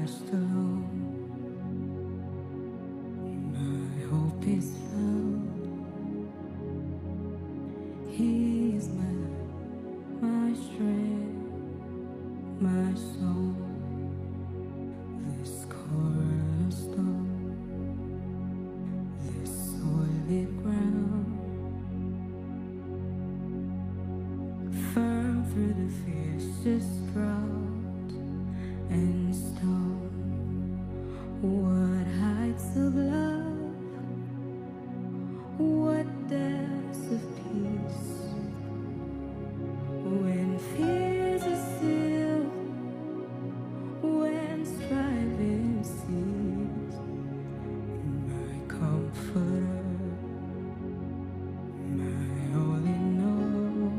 Christ alone, my hope is found. He is my strength, my soul, this cornerstone, this solid ground, firm through the fiercest drought and storm. What heights of love, what depths of peace, when fears are still, when striving cease. My comforter, my all in all,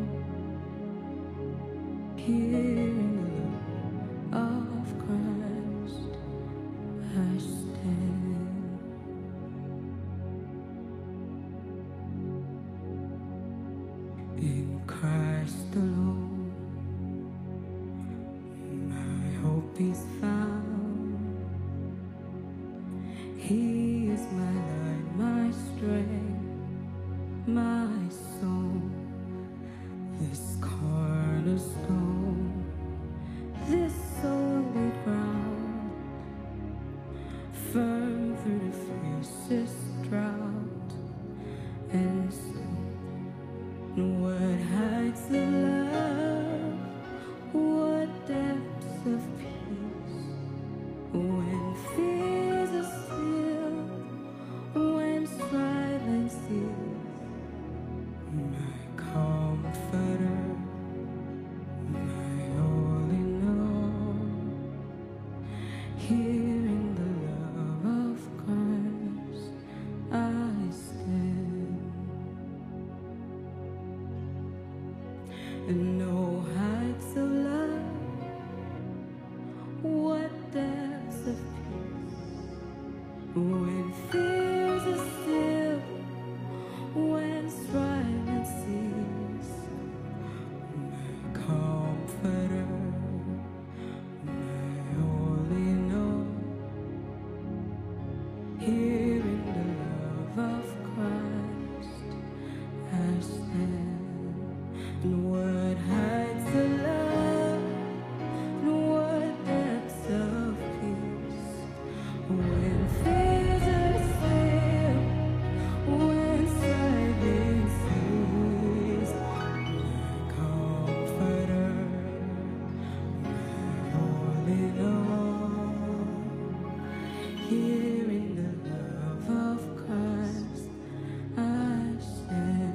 here in the love of Christ I stand. In Christ alone, my hope is found. He is my light, my strength, my soul, this cornerstone, this solid ground, firm through the fiercest drought and storm. What heights of love, what depths of peace, when fears are still, when striving cease. My comforter, my all in all, here in the love of Christ I stand. And no heights of love, what depths of peace, when fears are still, when striving cease. My comforter, my all in all, here in the love of Christ I stand. And what heights of love, and what depths of peace, when fears are still, when striving cease. My comforter, my all in all, here in the love of Christ I stand.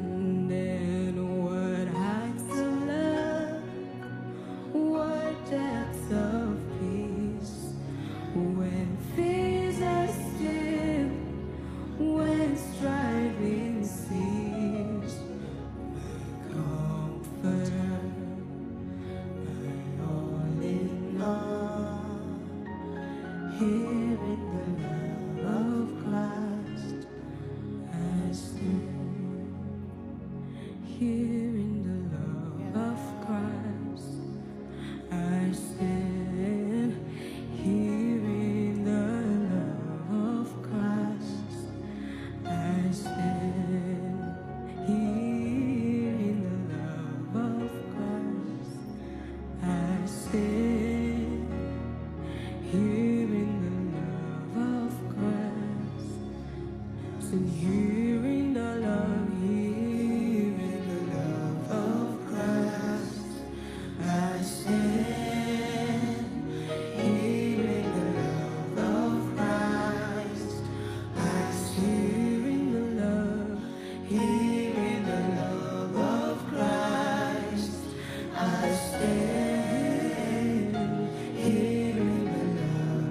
And what heights of love, what depths of peace, when fears are still, when striving cease. My comforter, my all in all, here in the love of Christ I stand. Here in the love of Christ I stand. Here in the love of Christ I stand. Here in the love of Christ I stand. Here in the love of Christ. So here in the love, here in the love of Christ I stand. Here in the love of Christ I stand. In the love, here in the love of Christ I stand. Here in the love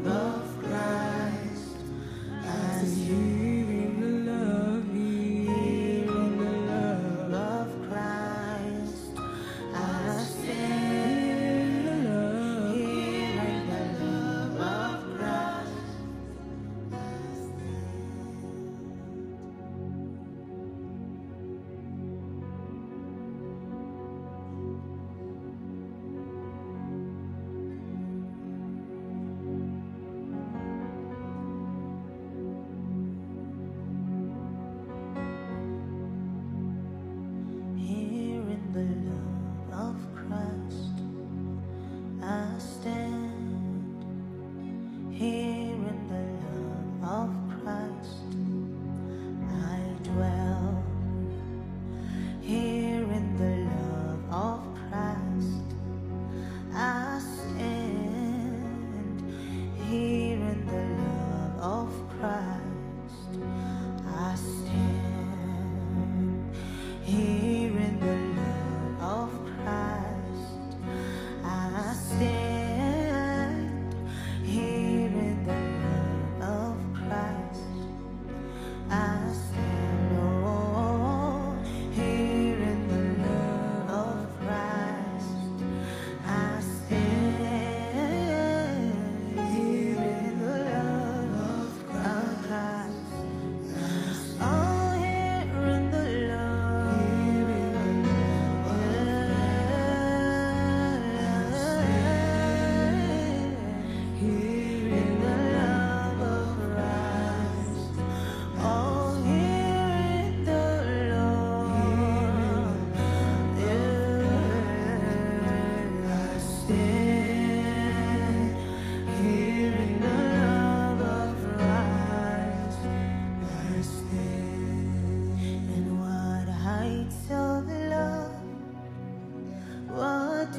stand here in the love of Christ. I stand. And what heights of love, what